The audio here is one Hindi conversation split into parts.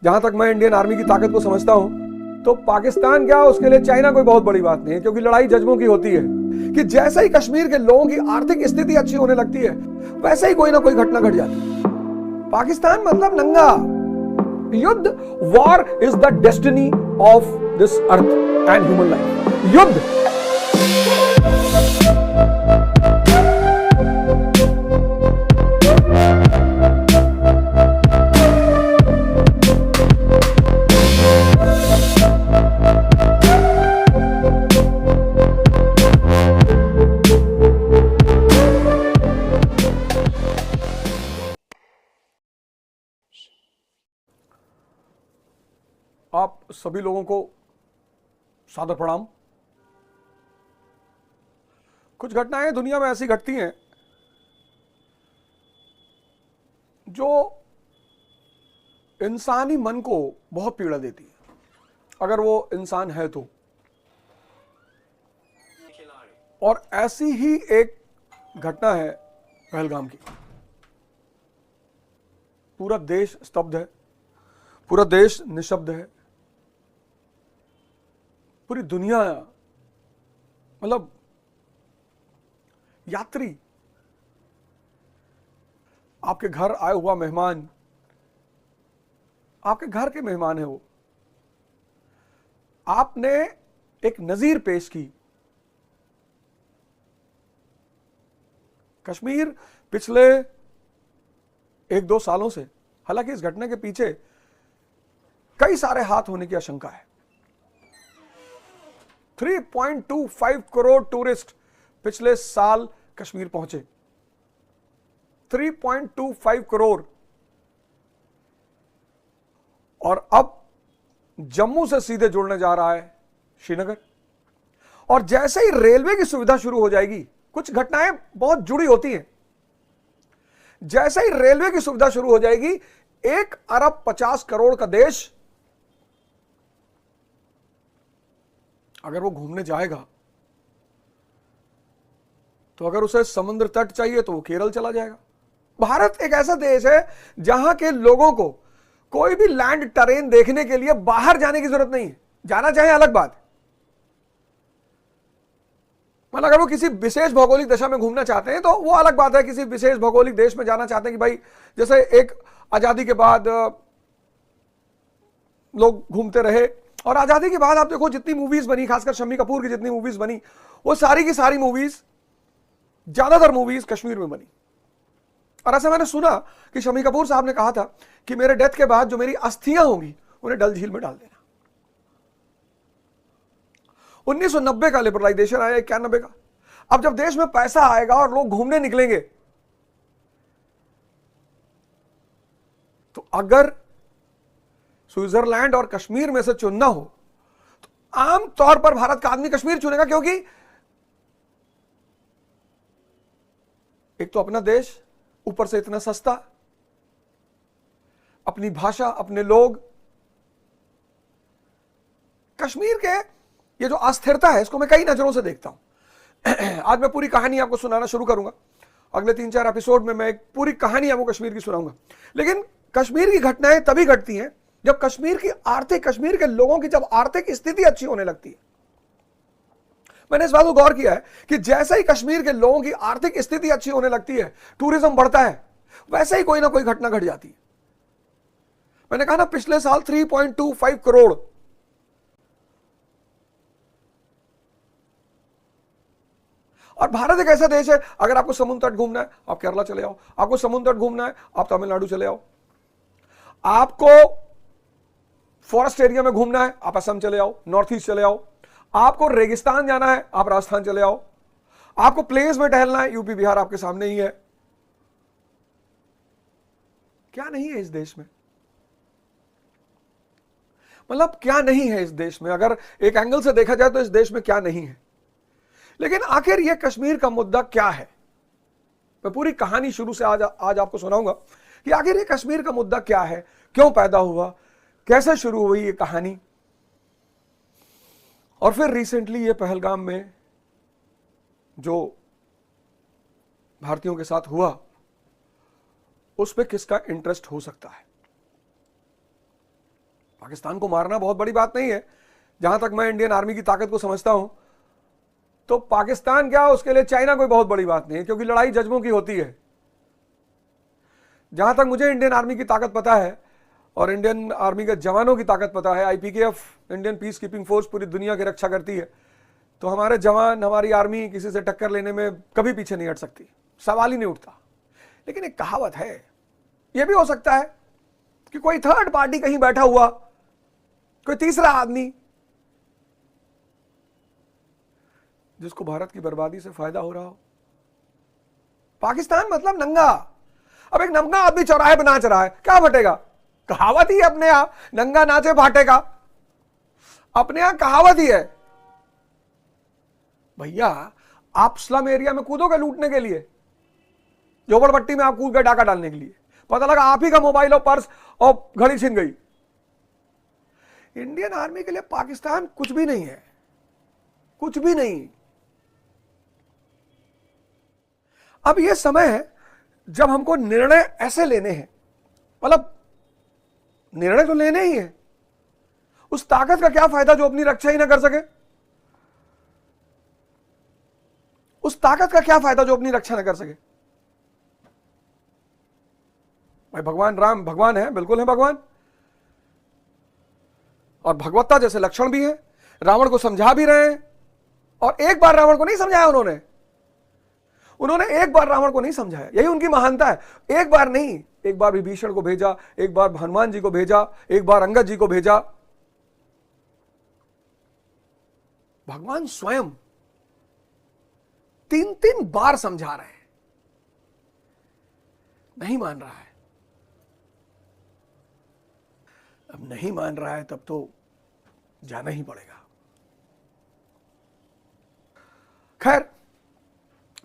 जहां तक मैं इंडियन आर्मी की ताकत को समझता हूं तो पाकिस्तान क्या, उसके लिए चाइना कोई बहुत बड़ी बात नहीं है, क्योंकि लड़ाई जज्बों की होती है कि जैसे ही कश्मीर के लोगों की आर्थिक स्थिति अच्छी होने लगती है वैसे ही कोई ना कोई घटना घट जाती है। पाकिस्तान मतलब नंगा युद्ध। War is the destiny of this earth and human life. युद्ध आप सभी लोगों को सादर प्रणाम। कुछ घटनाएं दुनिया में ऐसी घटती हैं जो इंसानी मन को बहुत पीड़ा देती है, अगर वो इंसान है तो। और ऐसी ही एक घटना है पहलगाम की। पूरा देश स्तब्ध है, पूरा देश निशब्द है, पूरी दुनिया, मतलब यात्री, आपके घर आया हुआ मेहमान, आपके घर के मेहमान है वो, आपने एक नजीर पेश की। कश्मीर पिछले 1-2 सालों से, हालांकि इस घटना के पीछे कई सारे हाथ होने की आशंका है। 3.25 करोड़ टूरिस्ट पिछले साल कश्मीर पहुंचे। 3.25 करोड़। और अब जम्मू से सीधे जुड़ने जा रहा है श्रीनगर। और जैसे ही रेलवे की सुविधा शुरू हो जाएगी, कुछ घटनाएं बहुत जुड़ी होती हैं, जैसे ही रेलवे की सुविधा शुरू हो जाएगी, 1 अरब 50 करोड़ का देश अगर वो घूमने जाएगा तो अगर उसे समुद्र तट चाहिए तो वो केरल चला जाएगा। भारत एक ऐसा देश है जहां के लोगों को कोई भी लैंड टेरेन देखने के लिए बाहर जाने की जरूरत नहीं है। जाना चाहे अलग बात, मतलब अगर वो किसी विशेष भौगोलिक दशा में घूमना चाहते हैं तो वो अलग बात है। किसी विशेष भौगोलिक देश में जाना चाहते हैं कि भाई, जैसे एक आजादी के बाद लोग घूमते रहे, और आजादी के बाद आप देखो जितनी मूवीज बनी, खासकर शम्मी कपूर की जितनी मूवीज बनी, वो सारी की सारी मूवीज, ज्यादातर मूवीज कश्मीर में बनी। और ऐसा मैंने सुना कि शम्मी कपूर साहब ने कहा था कि मेरे डेथ के बाद जो मेरी अस्थियां होंगी उन्हें डल झील में डाल देना। 1990 का लिबरलाइजेशन आया, 91 का। अब जब देश में पैसा आएगा और लोग घूमने निकलेंगे, तो अगर स्विट्जरलैंड और कश्मीर में से चुनना हो तो आम तौर पर भारत का आदमी कश्मीर चुनेगा, क्योंकि एक तो अपना देश, ऊपर से इतना सस्ता, अपनी भाषा, अपने लोग। कश्मीर के ये जो अस्थिरता है, इसको मैं कई नजरों से देखता हूं। आज मैं पूरी कहानी आपको सुनाना शुरू करूंगा। अगले 3-4 एपिसोड में मैं एक पूरी कहानी आपको कश्मीर की सुनाऊंगा। लेकिन कश्मीर की घटनाएं तभी घटती हैं जब कश्मीर के लोगों की जब आर्थिक स्थिति अच्छी होने लगती है। मैंने इस बात को गौर किया है कि जैसे ही कश्मीर के लोगों की आर्थिक स्थिति अच्छी होने लगती है, टूरिज्म बढ़ता है, वैसे ही कोई ना कोई घटना घट जाती है। मैंने कहा ना, पिछले साल 3.25 करोड़। और भारत एक ऐसा देश है, अगर आपको समुद्र तट घूमना है आप केरला चले आओ, आपको समुद्र तट घूमना है आप तमिलनाडु चले आओ, आपको फॉरेस्ट एरिया में घूमना है आप असम चले आओ, नॉर्थ ईस्ट चले आओ, आपको रेगिस्तान जाना है आप राजस्थान चले आओ, आपको प्लेन्स में टहलना है यूपी बिहार आपके सामने ही है। क्या नहीं है इस देश में? मतलब क्या नहीं है इस देश में? अगर एक एंगल से देखा जाए तो इस देश में क्या नहीं है। लेकिन आखिर यह कश्मीर का मुद्दा क्या है? मैं पूरी कहानी शुरू से आज आपको सुनाऊंगा कि आखिर ये कश्मीर का मुद्दा क्या है, क्यों पैदा हुआ, कैसे शुरू हुई ये कहानी, और फिर रिसेंटली ये पहलगाम में जो भारतीयों के साथ हुआ उस पर किसका इंटरेस्ट हो सकता है। पाकिस्तान को मारना बहुत बड़ी बात नहीं है। जहां तक मैं इंडियन आर्मी की ताकत को समझता हूं, तो पाकिस्तान क्या, उसके लिए चाइना कोई बहुत बड़ी बात नहीं है, क्योंकि लड़ाई जज्बों की होती है। जहां तक मुझे इंडियन आर्मी की ताकत पता है और इंडियन आर्मी के जवानों की ताकत पता है, IPKF Indian peace keeping force पूरी दुनिया की रक्षा करती है, तो हमारे जवान, हमारी आर्मी किसी से टक्कर लेने में कभी पीछे नहीं हट सकती, सवाल ही नहीं उठता। लेकिन एक कहावत है, यह भी हो सकता है कि कोई थर्ड पार्टी कहीं बैठा हुआ, कोई तीसरा आदमी, जिसको भारत की बर्बादी से फायदा हो रहा हो। पाकिस्तान मतलब नंगा। अब एक नंगा आदमी चौराहे पे नाच रहा है, क्या फटेगा? कहावत ही है अपने यहां, नंगा नाचे फाटेगा, अपने यहां कहावत ही है। भैया आप स्लम एरिया में कूदोगे लूटने के लिए, झोपड़पट्टी में आप कूद गए डाका डालने के लिए, पता लगा आप ही का मोबाइल और पर्स और घड़ी छिन गई। इंडियन आर्मी के लिए पाकिस्तान कुछ भी नहीं है, कुछ भी नहीं। अब यह समय है जब हमको निर्णय ऐसे लेने हैं, मतलब निर्णय तो लेने ही है। उस ताकत का क्या फायदा जो अपनी रक्षा ही ना कर सके? उस ताकत का क्या फायदा जो अपनी रक्षा ना कर सके? भाई भगवान राम भगवान है, बिल्कुल है भगवान, और भगवत्ता जैसे लक्षण भी है। रावण को समझा भी रहे हैं, और एक बार रावण को नहीं समझाया उन्होंने एक बार रावण को नहीं समझाया, यही उनकी महानता है। एक बार नहीं, एक बार विभीषण को भेजा, एक बार हनुमान जी को भेजा, एक बार अंगद जी को भेजा। भगवान स्वयं 3-3 बार समझा रहे हैं, नहीं मान रहा है। अब नहीं मान रहा है, तब तो जाना ही पड़ेगा। खैर,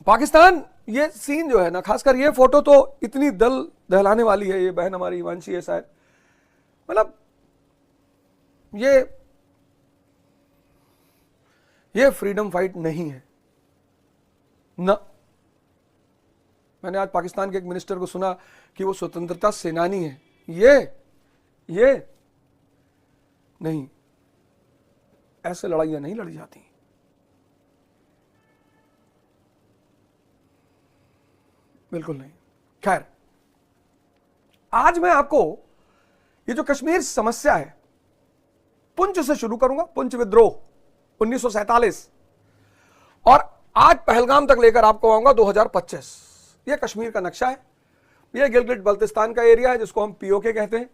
पाकिस्तान, ये सीन जो है ना, खासकर ये फोटो तो इतनी दिल दहलाने वाली है। ये बहन हमारी हिमांशी है शायद, मतलब ये फ्रीडम फाइट नहीं है ना। मैंने आज पाकिस्तान के एक मिनिस्टर को सुना कि वो स्वतंत्रता सेनानी है। ये नहीं, ऐसे लड़ाइयां नहीं लड़ी जाती। बिल्कुल नहीं। खैर, आज मैं आपको ये जो कश्मीर समस्या है, पुंछ से शुरू करूंगा। पुंछ विद्रोह 1947, और आज पहलगाम तक लेकर आपको आऊंगा 2025। ये कश्मीर का नक्शा है। ये गिलगिट बल्तिस्तान का एरिया है, जिसको हम POK कहते हैं,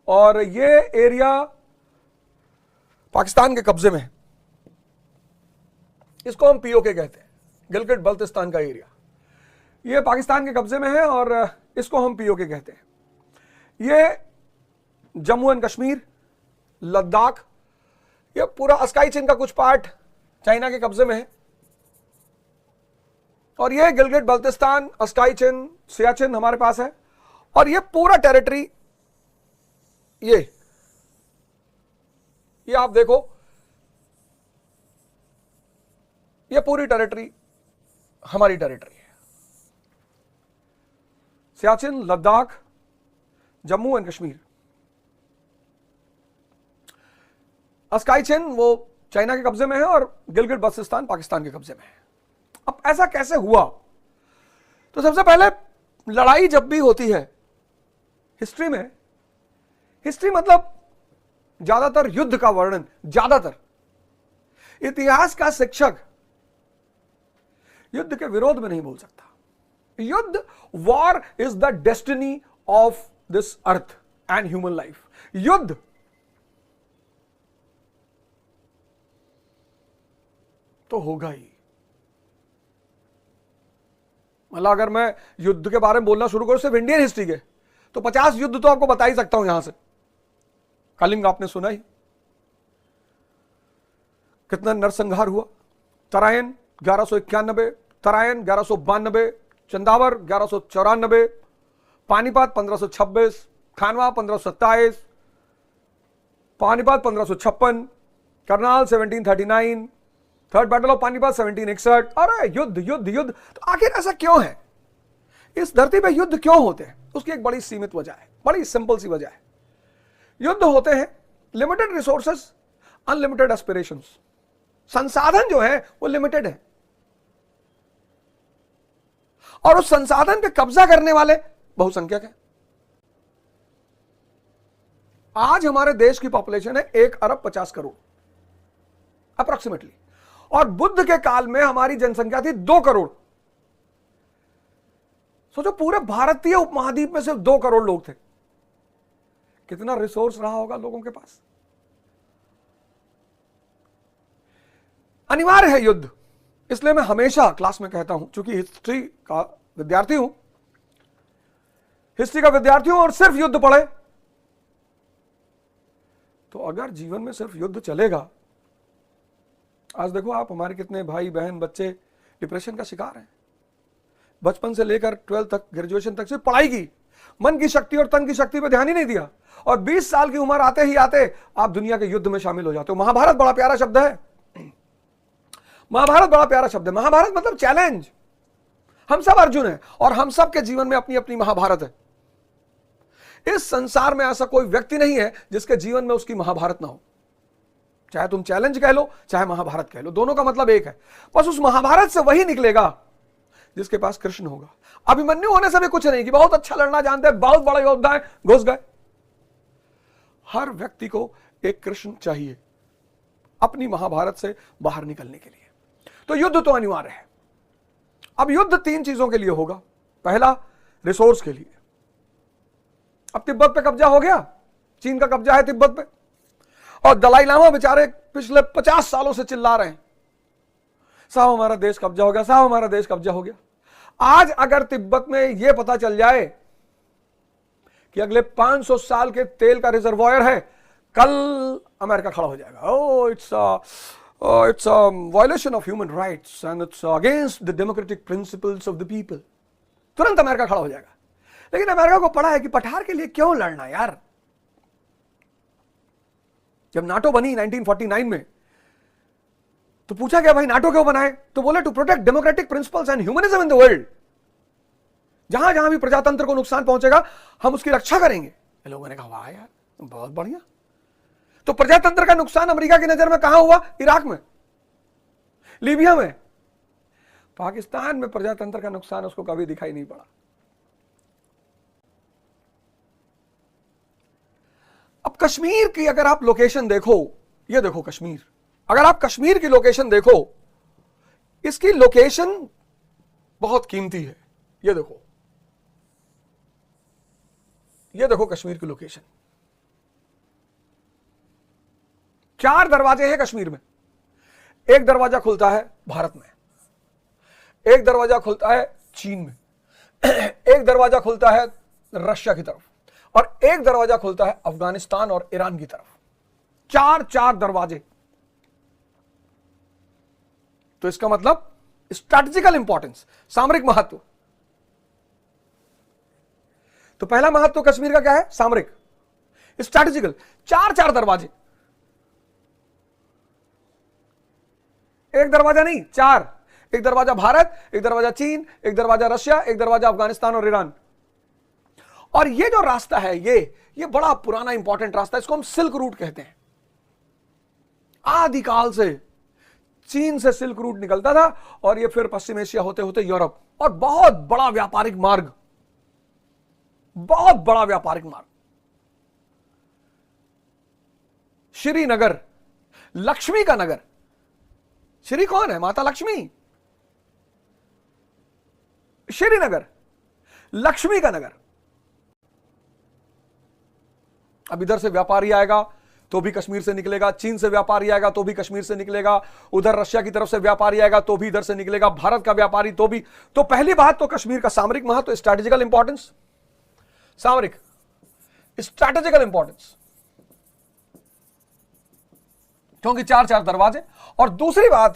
और ये एरिया पाकिस्तान के कब्जे में है। इसको हम POK कहते हैं, गिलगिट बल्तिस्तान का एरिया। ये पाकिस्तान के कब्जे में है और इसको हम POK कहते हैं। ये जम्मू एंड कश्मीर, लद्दाख, ये पूरा अस्काई चीन का कुछ पार्ट चाइना के कब्जे में है, और ये गिलगिट बल्तिस्तान, अस्काई चीन, सियाचिन हमारे पास है। और ये पूरा टेरिटरी, ये आप देखो, ये पूरी टेरिटरी हमारी टेरिटरी है। सियाचिन, लद्दाख, जम्मू एंड कश्मीर। अस्काई चीन वो चाइना के कब्जे में है और गिलगिट बल्तिस्तान पाकिस्तान के कब्जे में है। अब ऐसा कैसे हुआ? तो सबसे पहले, लड़ाई जब भी होती है हिस्ट्री में, हिस्ट्री मतलब ज्यादातर युद्ध का वर्णन, ज्यादातर इतिहास का शिक्षक युद्ध के विरोध में नहीं बोल सकता। युद्ध, war is the destiny of this earth and human life. युद्ध तो होगा ही। मतलब अगर मैं युद्ध के बारे में बोलना शुरू करूं सिर्फ इंडियन हिस्ट्री के, तो 50 युद्ध तो आपको बता ही सकता हूं। यहां से कलिंग आपने सुना ही, कितना नरसंहार हुआ। तराइन 1191, तराइन 1192, चंदावर 1194, पानीपत 1526, खानवा 1527, Panipat 1556, Karnal 1739, third battle of Panipat 1761। अरे युद्ध युद्ध युद्ध। तो आखिर ऐसा क्यों है? इस धरती पे युद्ध क्यों होते हैं? उसकी एक बड़ी सीमित वजह है, बड़ी सिंपल सी वजह है। युद्ध होते हैं लिमिटेड रिसोर्सेस, अनलिमिटेड एस्पिरेशंस। संसाधन जो है वो लिमिटेड है और उस संसाधन पे कब्जा करने वाले बहुसंख्यक हैं। आज हमारे देश की पॉपुलेशन है 1 अरब 50 करोड़ अप्रोक्सीमेटली, और बुद्ध के काल में हमारी जनसंख्या थी 2 करोड़। सोचो पूरे भारतीय उपमहाद्वीप में सिर्फ 2 करोड़ लोग थे, कितना रिसोर्स रहा होगा लोगों के पास। अनिवार्य है युद्ध, इसलिए मैं हमेशा क्लास में कहता हूं, चूंकि हिस्ट्री का विद्यार्थी हूं और सिर्फ युद्ध पढ़े, तो अगर जीवन में सिर्फ युद्ध चलेगा, आज देखो आप हमारे कितने भाई बहन बच्चे डिप्रेशन का शिकार हैं। बचपन से लेकर 12th तक, ग्रेजुएशन तक सिर्फ पढ़ाई की, मन की शक्ति और तन की शक्ति पे ध्यान ही नहीं दिया, और 20 साल की उम्र आते ही आते आप दुनिया के युद्ध में शामिल हो जाते हो। महाभारत बड़ा प्यारा शब्द है, महाभारत बड़ा प्यारा शब्द है। महाभारत मतलब चैलेंज। हम सब अर्जुन हैं और हम सब के जीवन में अपनी अपनी महाभारत है। इस संसार में ऐसा कोई व्यक्ति नहीं है जिसके जीवन में उसकी महाभारत ना हो। चाहे तुम चैलेंज कह लो, चाहे महाभारत कह लो, दोनों का मतलब एक है। बस उस महाभारत से वही निकलेगा जिसके पास कृष्ण होगा। अभिमन्यु होने से भी कुछ नहीं कि बहुत अच्छा लड़ना जानते हैं, बहुत बड़ा योद्धा है, घुस गए। हर व्यक्ति को एक कृष्ण चाहिए अपनी महाभारत से बाहर निकलने के लिए। तो युद्ध तो अनिवार्य है। अब युद्ध 3 चीजों के लिए होगा। पहला, रिसोर्स के लिए। अब तिब्बत पे कब्जा हो गया, चीन का कब्जा है तिब्बत पे, और दलाई लामा बेचारे पिछले 50 सालों से चिल्ला रहे हैं, साहब हमारा देश कब्जा हो गया, साहब हमारा देश कब्जा हो गया। आज अगर तिब्बत में यह पता चल जाए कि अगले 500 साल के तेल का रिजर्वायर है, कल अमेरिका खड़ा हो जाएगा। It's a violation of human rights and it's against the democratic principles of the people. तुरंत अमेरिका खड़ा हो जाएगा। लेकिन अमेरिका को पड़ा है कि पठार के लिए क्यों लड़ना यार। जब नाटो बनी 1949 में, तो पूछा गया भाई नाटो क्यों बनाए, तो बोले to protect democratic principles and humanism in the world. जहां जहां भी प्रजातंत्र को नुकसान पहुंचेगा हम उसकी रक्षा करेंगे। लोगों ने कहा वाह यार बहुत बढ़िया। तो प्रजातंत्र का नुकसान अमेरिका की नजर में कहां हुआ? इराक में, लीबिया में। पाकिस्तान में प्रजातंत्र का नुकसान उसको कभी दिखाई नहीं पड़ा। अब कश्मीर की अगर आप लोकेशन देखो, ये देखो कश्मीर, अगर आप कश्मीर की लोकेशन देखो, इसकी लोकेशन बहुत कीमती है। ये देखो कश्मीर की लोकेशन। 4 दरवाजे हैं कश्मीर में। एक दरवाजा खुलता है भारत में, एक दरवाजा खुलता है चीन में, एक दरवाजा खुलता है रशिया की तरफ, और एक दरवाजा खुलता है अफगानिस्तान और ईरान की तरफ। 4 दरवाजे। तो इसका मतलब स्ट्रैटेजिकल इंपॉर्टेंस, सामरिक महत्व। तो पहला महत्व कश्मीर का क्या है? सामरिक, स्ट्रैटेजिकल। 4 दरवाजे, एक दरवाजा नहीं, 4। एक दरवाजा भारत, एक दरवाजा चीन, एक दरवाजा रशिया, एक दरवाजा अफगानिस्तान और ईरान। और ये जो रास्ता है ये बड़ा पुराना इंपॉर्टेंट रास्ता है। इसको हम सिल्क रूट कहते हैं। आदिकाल से चीन से सिल्क रूट निकलता था और ये फिर पश्चिम एशिया होते होते यूरोप, और बहुत बड़ा व्यापारिक मार्ग, बहुत बड़ा व्यापारिक मार्ग। श्रीनगर, लक्ष्मी का नगर। श्री कौन है? माता लक्ष्मी। श्रीनगर लक्ष्मी का नगर। अब इधर से व्यापारी आएगा तो भी कश्मीर से निकलेगा, चीन से व्यापारी आएगा तो भी कश्मीर से निकलेगा, उधर रशिया की तरफ से व्यापारी आएगा तो भी इधर से निकलेगा, भारत का व्यापारी तो भी। तो पहली बात तो कश्मीर का सामरिक महत्व, स्ट्रैटेजिकल इंपॉर्टेंस, सामरिक स्ट्रैटेजिकल इंपॉर्टेंस, क्योंकि 4 दरवाजे। और दूसरी बात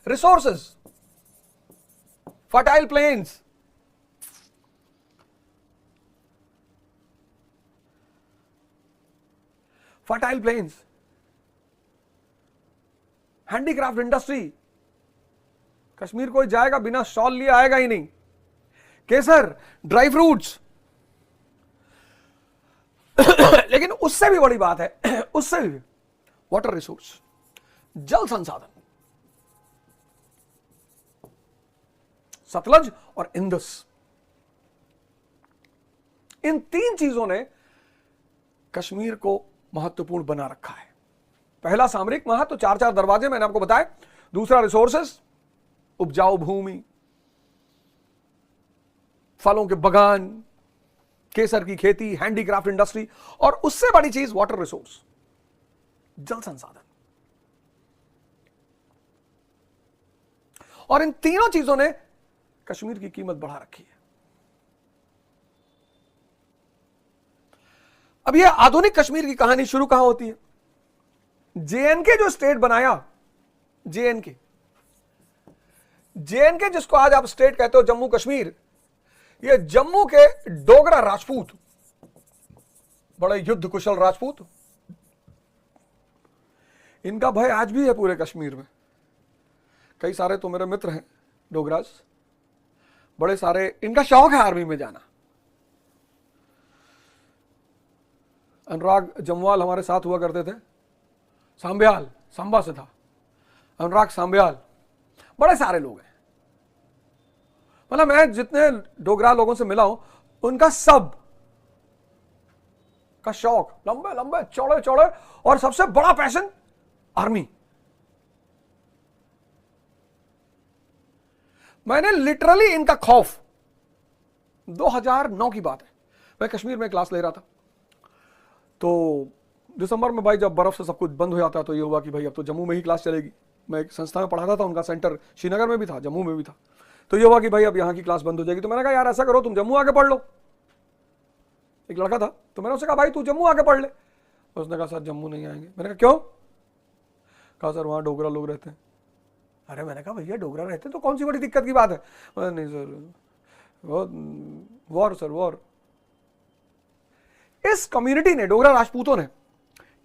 resources, fertile planes. Fertile planes, handicraft industry. Kashmir कोई जाएगा बिना शॉल लिए आएगा ही नहीं। केसर, ड्राई फ्रूट्स, लेकिन उससे भी बड़ी बात है, उससे भी वाटर रिसोर्स, जल संसाधन। सतलज और इंदस, इन तीन चीजों ने कश्मीर को महत्वपूर्ण बना रखा है। पहला सामरिक महत्व, 4 दरवाजे मैंने आपको बताए। दूसरा रिसोर्सेस, उपजाऊ भूमि, फलों के बगान, केसर की खेती, हैंडीक्राफ्ट इंडस्ट्री, और उससे बड़ी चीज वाटर रिसोर्स, जल संसाधन। और इन तीनों चीजों ने कश्मीर की कीमत बढ़ा रखी है। अब यह आधुनिक कश्मीर की कहानी शुरू कहां होती है? जेएनके जो स्टेट बनाया, जेएनके जिसको आज आप स्टेट कहते हो, जम्मू कश्मीर, ये जम्मू के डोगरा राजपूत, बड़े युद्ध कुशल राजपूत, इनका भय आज भी है पूरे कश्मीर में। कई सारे तो मेरे मित्र हैं डोगराज, बड़े सारे, इनका शौक है आर्मी में जाना। अनुराग जमवाल हमारे साथ हुआ करते थे, सांब्याल, सांबा से था, अनुराग सांब्याल, बड़े सारे लोग हैं। मतलब मैं जितने डोगरा लोगों से मिला हूं, उनका सब का शौक, लंबे लंबे चौड़े चौड़े, और सबसे बड़ा पैशन आर्मी। मैंने लिटरली इनका खौफ, 2009 की बात है, मैं कश्मीर में क्लास ले रहा था, तो दिसंबर में भाई जब बर्फ से सब कुछ बंद हो जाता तो ये हुआ कि भाई अब तो जम्मू में ही क्लास चलेगी। मैं एक संस्था में पढ़ाता था, उनका सेंटर श्रीनगर में भी था, जम्मू में भी था। तो ये हुआ कि भाई अब यहाँ की क्लास बंद हो जाएगी। तो मैंने कहा यार ऐसा करो, तुम जम्मू आके पढ़ लो। एक लड़का था, तो मैंने उससे कहा भाई तू जम्मू आके पढ़ ले। उसने कहा सर जम्मू नहीं आएंगे। मैंने कहा क्यों? कहा सर वहाँ डोगरा लोग रहते हैं। अरे मैंने कहा भैया डोगरा रहते हैं तो कौन सी बड़ी दिक्कत की बात है? नहीं सर, वॉर सर, वॉर। इस कम्युनिटी ने, डोगरा राजपूतों ने,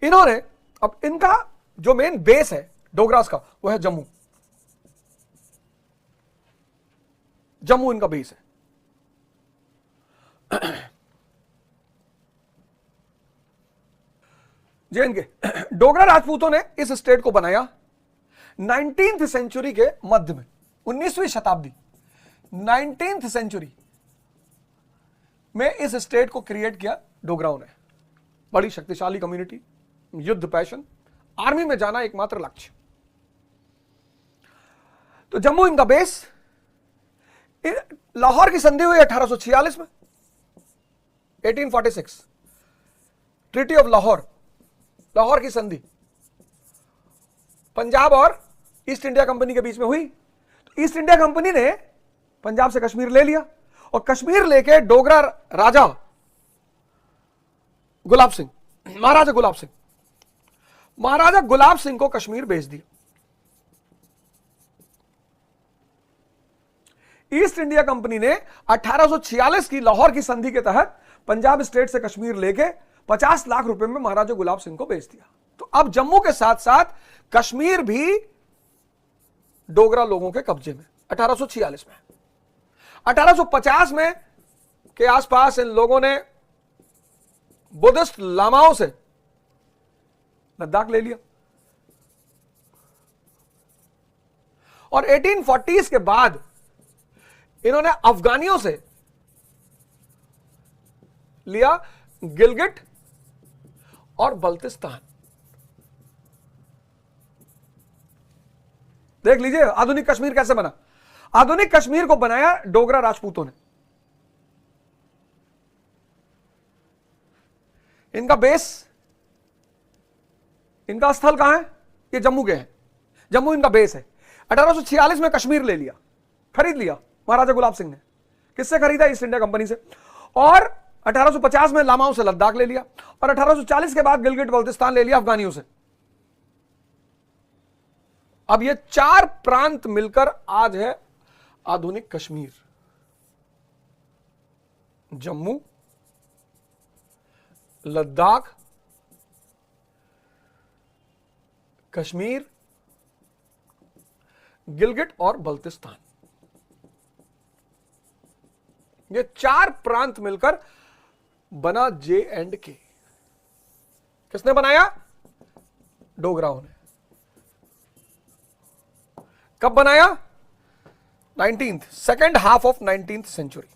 इन्होंने, अब इनका जो मेन बेस है डोगरास का, वो है जम्मू। जम्मू इनका बेस है। जेएनके, डोगरा राजपूतों ने इस स्टेट को बनाया 19वीं सेंचुरी के मध्य में, 19वीं शताब्दी, 19वीं सेंचुरी में इस स्टेट को क्रिएट किया डोगराओं ने। बड़ी शक्तिशाली कम्युनिटी, युद्ध पैशन, आर्मी में जाना एकमात्र लक्ष्य। तो जम्मू इनका बेस। लाहौर की संधि हुई 1846 में, 1846, ट्रीटी ऑफ लाहौर, लाहौर की संधि पंजाब और ईस्ट इंडिया कंपनी के बीच में हुई। तो ईस्ट इंडिया कंपनी ने पंजाब से कश्मीर ले लिया, और कश्मीर लेके डोगरा राजा गुलाब सिंह, महाराजा गुलाब सिंह, महाराजा गुलाब सिंह को कश्मीर भेज दिया। ईस्ट इंडिया कंपनी ने 1846 की लाहौर की संधि के तहत पंजाब स्टेट से कश्मीर लेके 50 लाख रुपए में महाराजा गुलाब सिंह को बेच दिया। तो अब जम्मू के साथ साथ कश्मीर भी डोगरा लोगों के कब्जे में, 1846 में। 1850 में के आसपास इन लोगों ने बुद्धिस्ट लामाओं से लद्दाख ले लिया, और 1840s के बाद इन्होंने अफगानियों से लिया गिलगिट और बल्तिस्तान। देख लीजिए आधुनिक कश्मीर कैसे बना। आधुनिक कश्मीर को बनाया डोगरा राजपूतों ने। इनका बेस, इनका स्थल कहां है? ये जम्मू के हैं, जम्मू इनका बेस है। 1846 में कश्मीर ले लिया, खरीद लिया महाराजा गुलाब सिंह ने। किससे खरीदा? ईस्ट इंडिया कंपनी से। और 1850 में लामाओं से लद्दाख ले लिया, और 1840 के बाद गिलगिट बल्तिस्तान ले लिया अफगानियों से। अब ये 4 प्रांत मिलकर आज है आधुनिक कश्मीर। जम्मू, लद्दाख, कश्मीर, गिलगिट और बल्तिस्तान, ये 4 प्रांत मिलकर बना J&K, किसने बनाया? डोगराओं ने। कब बनाया? 19th, second half of 19th century,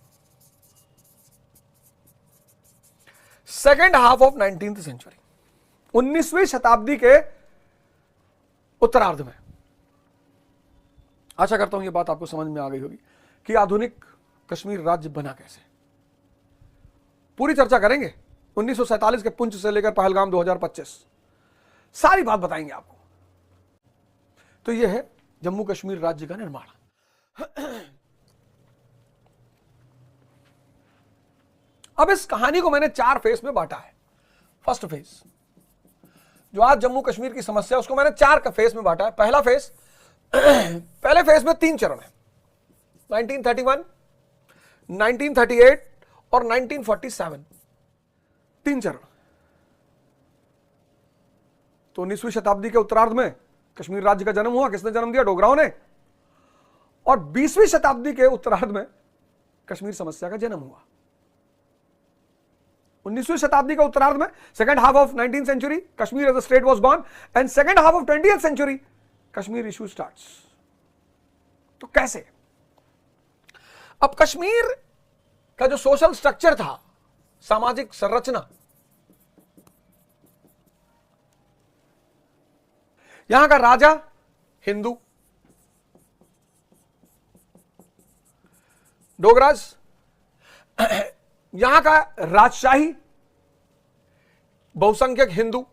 second half of 19th century, 19वीं शताब्दी के उत्तरार्ध में। आशा करता हूं यह बात आपको समझ में आ गई होगी कि आधुनिक कश्मीर राज्य बना कैसे। पूरी चर्चा करेंगे 1947 के पुंछ से लेकर पहलगाम 2025, सारी बात बताएंगे आपको। तो यह है जम्मू कश्मीर राज्य का निर्माण। अब इस कहानी को मैंने 4 फेज में बांटा है। फर्स्ट फेज, जो आज जम्मू कश्मीर की समस्या है, उसको मैंने 4 फेज में बांटा है। पहला फेज, पहले फेज में 3 चरण है, 1931, 1938 और 1947, 3 चरण। तो 19वीं शताब्दी के उत्तरार्ध में कश्मीर राज्य का जन्म हुआ। किसने जन्म दिया? डोगराओं ने। और 20वीं शताब्दी के उत्तरार्ध में कश्मीर समस्या का जन्म हुआ। 19वीं शताब्दी के उत्तरार्ध में, second half of 19th century, Kashmir as a state was born, and second half of 20th century Kashmir issue starts. तो कैसे? अब कश्मीर का जो सोशल स्ट्रक्चर था, सामाजिक संरचना, यहां का राजा हिंदू, डोगराज, यहां का राजशाही बहुसंख्यक हिंदू,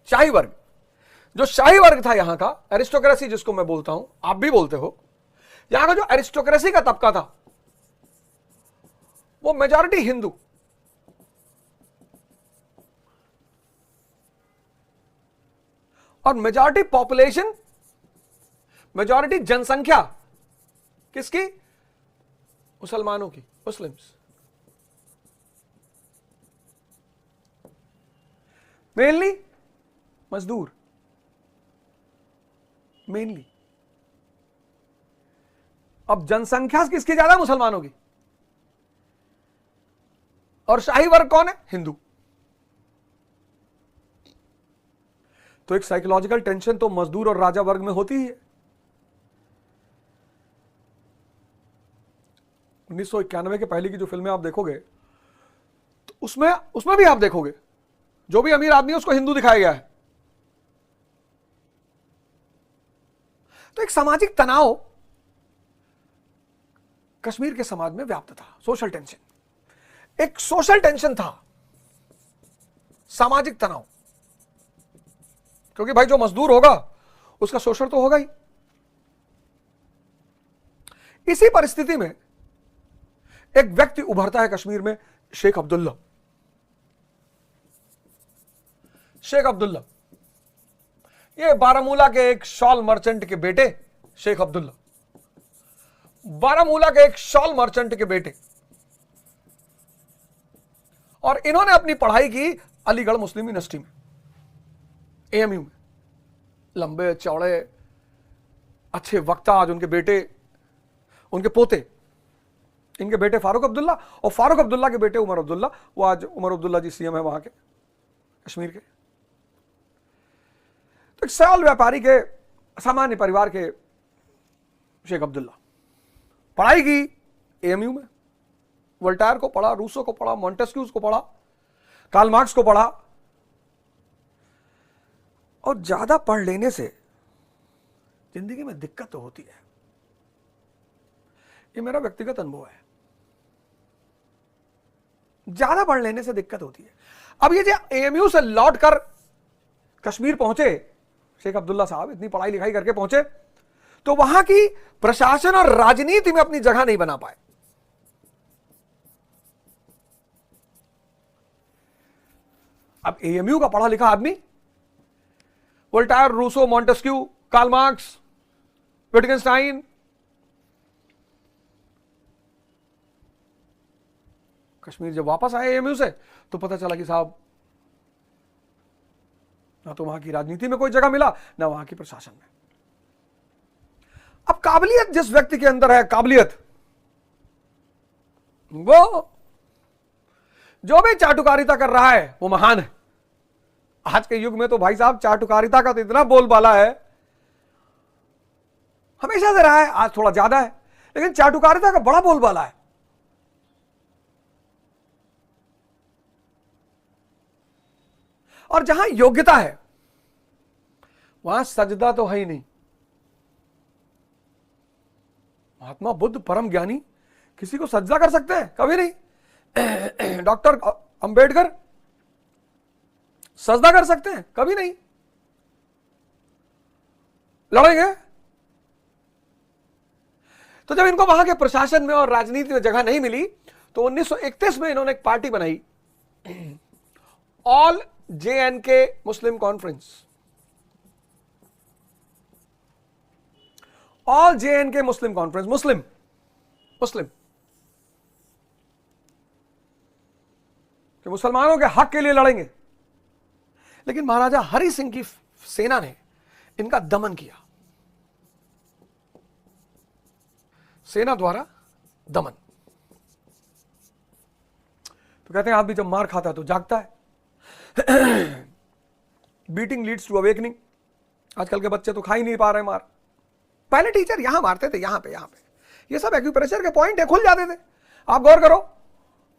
शाही वर्ग। जो शाही वर्ग था यहां का, एरिस्टोक्रेसी जिसको मैं बोलता हूं, आप भी बोलते हो, यहां का जो एरिस्टोक्रेसी का तबका था वो मेजॉरिटी हिंदू। और मेजॉरिटी पॉपुलेशन, मेजॉरिटी जनसंख्या किसकी? मुसलमानों की, मुस्लिम्स। मेनली मजदूर, मेनली। अब जनसंख्या किसकी ज्यादा? मुसलमानों की। और शाही वर्ग कौन है? हिंदू। तो एक साइकोलॉजिकल टेंशन तो मजदूर और राजा वर्ग में होती ही है। 1991 के पहले की जो फिल्में आप देखोगे तो उसमें भी आप देखोगे जो भी अमीर आदमी है उसको हिंदू दिखाया गया है। तो एक सामाजिक तनाव कश्मीर के समाज में व्याप्त था। सोशल टेंशन, एक सोशल टेंशन था, सामाजिक तनाव, क्योंकि भाई जो मजदूर होगा उसका शोषण तो होगा ही। इसी परिस्थिति में एक व्यक्ति उभरता है कश्मीर में, शेख अब्दुल्ला। शेख अब्दुल्ला, ये बारामूला के एक शॉल मर्चेंट के बेटे शेख अब्दुल्ला, बारामूला के एक शॉल मर्चेंट के बेटे। और इन्होंने अपनी पढ़ाई की अलीगढ़ मुस्लिम यूनिवर्सिटी में, एएमयू में। लंबे चौड़े अच्छे वक्ता आज उनके बेटे, उनके पोते, इनके बेटे फारूक अब्दुल्ला और फारूक अब्दुल्ला के बेटे उमर अब्दुल्ला। वो आज उमर अब्दुल्ला जी सीएम है वहां के, कश्मीर के। तो एक सरल व्यापारी के, सामान्य परिवार के शेख अब्दुल्ला, पढ़ाई की एएमयू में, वोल्टायर को पढ़ा, रूसो को पढ़ा, मॉन्टेस्क्यूज को पढ़ा, कार्ल मार्क्स को पढ़ा। और ज्यादा पढ़ लेने से जिंदगी में दिक्कत तो होती है, ये मेरा व्यक्तिगत अनुभव है। ज्यादा पढ़ लेने से दिक्कत होती है। अब ये जो एएमयू से लौटकर कश्मीर पहुंचे शेख अब्दुल्ला साहब, इतनी पढ़ाई लिखाई करके पहुंचे, तो वहां की प्रशासन और राजनीति में अपनी जगह नहीं बना पाए। अब एएमयू का पढ़ा लिखा आदमी, Voltaire, Rousseau, Montesquieu, Karl Marx, Wittgenstein, Kashmir जब वापस आए एएमयू से तो पता चला कि साहब ना तो वहां की राजनीति में कोई जगह मिला, ना वहां की प्रशासन में। अब काबिलियत जिस व्यक्ति के अंदर है, काबिलियत, वो जो भी चाटुकारिता कर रहा है वो महान है। आज के युग में तो भाई साहब चाटुकारिता का तो इतना बोलबाला है, हमेशा से रहा है, आज थोड़ा ज्यादा है, लेकिन चाटुकारिता का बड़ा बोलबाला है। और जहां योग्यता है वहां सजदा तो है ही नहीं। महात्मा बुद्ध परम ज्ञानी किसी को सजदा कर सकते हैं? कभी नहीं। डॉक्टर अंबेडकर सजदा कर सकते हैं? कभी नहीं। लड़ेंगे? तो जब इनको वहां के प्रशासन में और राजनीति में जगह नहीं मिली तो 1931 में इन्होंने एक पार्टी बनाई, ऑल JNK मुस्लिम कॉन्फ्रेंस। ऑल JNK मुस्लिम कॉन्फ्रेंस, मुस्लिम मुस्लिम कि मुसलमानों के हक के लिए लड़ेंगे। लेकिन महाराजा हरि सिंह की सेना ने इनका दमन किया, सेना द्वारा दमन। तो कहते हैं आदमी जब मार खाता है तो जागता है। Beating leads to awakening. आजकल के बच्चे तो खा ही नहीं पा रहे मार। पहले टीचर यहां मारते थे, यहां पे ये सब एक्यूप्रेशर के पॉइंट है, खुल जाते थे। आप गौर करो,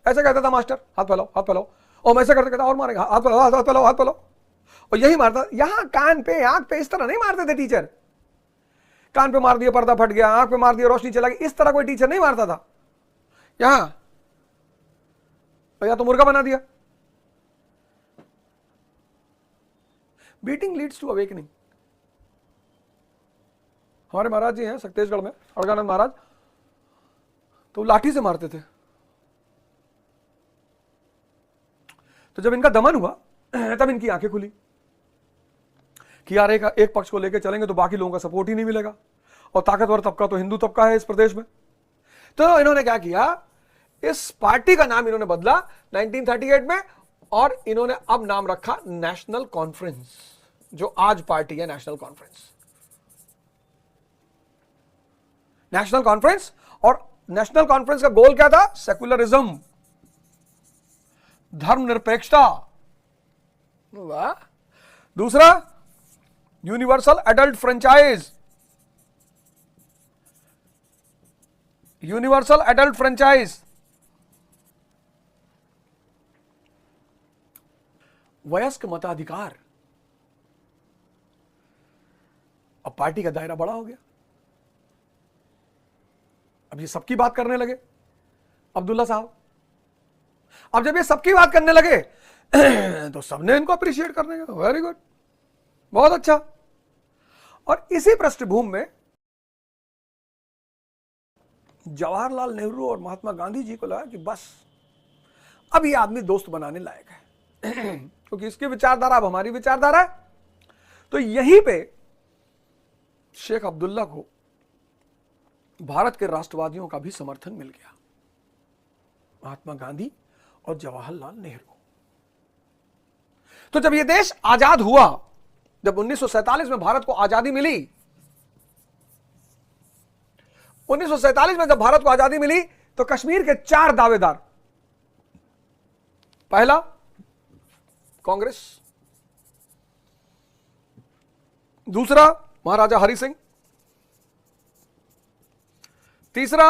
ऐसे कहता था मास्टर, हाथ फैलाओ हाथ फैलाओ, और ऐसे करते कहता और मारेगा, हाथ फैलाओ हाथ फैलाओ हाथ फैलाओ, और यही मारता। यहां कान पे आंख पे इस तरह नहीं मारते थे टीचर। कान पे मार दिया पर्दा फट गया, आंख पे मार दिया रोशनी चला गई, इस तरह कोई टीचर नहीं मारता था। यहां या तो मुर्गा बना दिया। Beating leads to awakening. हमारे महाराज जी हैं सक्तेशगढ़ में, अड़गानंद महाराज, तो लाठी से मारते थे। तो जब इनका दमन हुआ तब इनकी आंखें खुली कि यार एक पक्ष को लेकर चलेंगे तो बाकी लोगों का सपोर्ट ही नहीं मिलेगा, और ताकतवर तबका तो हिंदू तबका है इस प्रदेश में। तो इन्होंने क्या किया, इस पार्टी का नाम इन्होंने बदला 1938 में, और इन्होंने अब नाम रखा नेशनल कॉन्फ्रेंस, जो आज पार्टी है नेशनल कॉन्फ्रेंस। नेशनल कॉन्फ्रेंस, और नेशनल कॉन्फ्रेंस का गोल क्या था? सेकुलरिज्म, धर्मनिरपेक्षता। दूसरा, universal adult franchise, universal adult franchise, वयस्क मताधिकार। अब पार्टी का दायरा बड़ा हो गया। अब ये सबकी बात करने लगे अब्दुल्ला साहब। अब जब ये सबकी बात करने लगे तो सबने इनको अप्रिशिएट करने का, वेरी गुड, बहुत अच्छा। और इसी पृष्ठभूमि में जवाहरलाल नेहरू और महात्मा गांधी जी को लगा कि बस अब ये आदमी दोस्त बनाने लायक है क्योंकि इसकी विचारधारा अब हमारी विचारधारा है। तो यहीं पे शेख अब्दुल्ला को भारत के राष्ट्रवादियों का भी समर्थन मिल गया, महात्मा गांधी और जवाहरलाल नेहरू। तो जब यह देश आजाद हुआ, जब 1947 में भारत को आजादी मिली, 1947 में जब भारत को आजादी मिली तो कश्मीर के 4 दावेदार, पहला कांग्रेस, दूसरा महाराजा हरि सिंह, तीसरा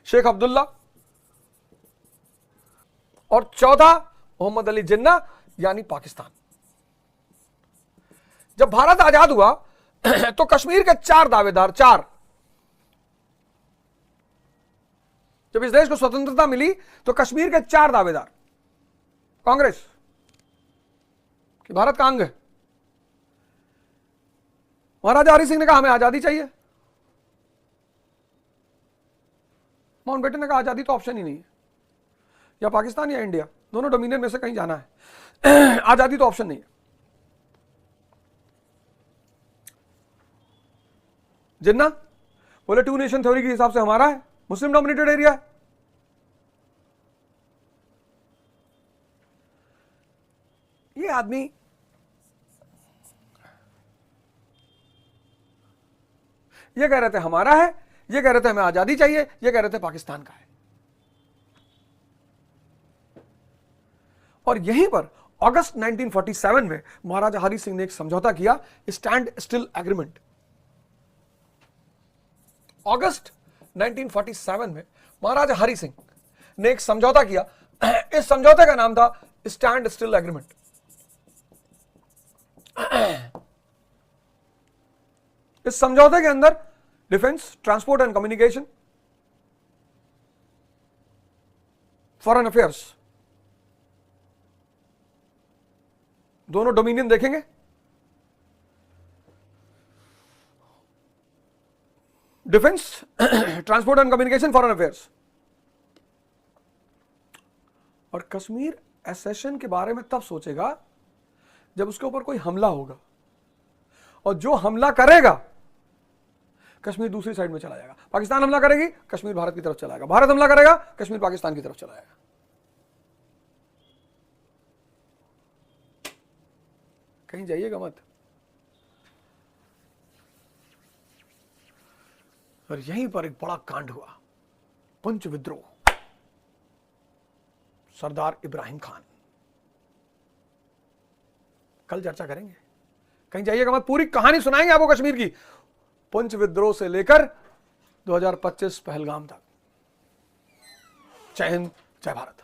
शेख अब्दुल्ला, और चौथा मोहम्मद अली जिन्ना यानी पाकिस्तान। जब भारत आजाद हुआ तो कश्मीर के 4 दावेदार, 4, जब इस देश को स्वतंत्रता मिली तो कश्मीर के 4 दावेदार, कांग्रेस कि भारत का अंग है। महाराजा हरि सिंह ने कहा हमें आजादी चाहिए, माउंटबेटन ने कहा आजादी तो ऑप्शन ही नहीं है, या पाकिस्तान या इंडिया, दोनों डोमिनियन में से कहीं जाना है, आजादी तो ऑप्शन नहीं है। जिन्ना बोले 2 नेशन थ्योरी के हिसाब से हमारा है, मुस्लिम डोमिनेटेड एरिया है। ये आदमी ये कह रहे थे हमारा है, ये कह रहे थे हमें आजादी चाहिए, ये कह रहे थे पाकिस्तान का है। और यहीं पर अगस्त 1947 में महाराजा हरि सिंह ने एक समझौता किया, स्टैंड स्टिल एग्रीमेंट। अगस्त 1947 में महाराजा हरि सिंह ने एक समझौता किया, इस समझौते का नाम था स्टैंड स्टिल एग्रीमेंट। इस समझौते के अंदर defence, transport and communication, foreign affairs, दोनों डोमिनियन देखेंगे। Defence, transport and communication, foreign affairs. और कश्मीर एसेशन के बारे में तब सोचेगा जब उसके ऊपर कोई हमला होगा, और जो हमला करेगा कश्मीर दूसरी साइड में चला जाएगा। पाकिस्तान हमला करेगी, कश्मीर भारत की तरफ चला जाएगा। भारत हमला करेगा, कश्मीर पाकिस्तान की तरफ चला जाएगा। कहीं जाइएगा मत। और यहीं पर एक बड़ा कांड हुआ, पुंछ विद्रोह, सरदार इब्राहिम खान। कल चर्चा करेंगे, कहीं जाइएगा मत, पूरी कहानी सुनाएंगे आपको कश्मीर की, पुंछ विद्रोह से लेकर 2025 पहलगाम तक। जय हिंद, जय भारत।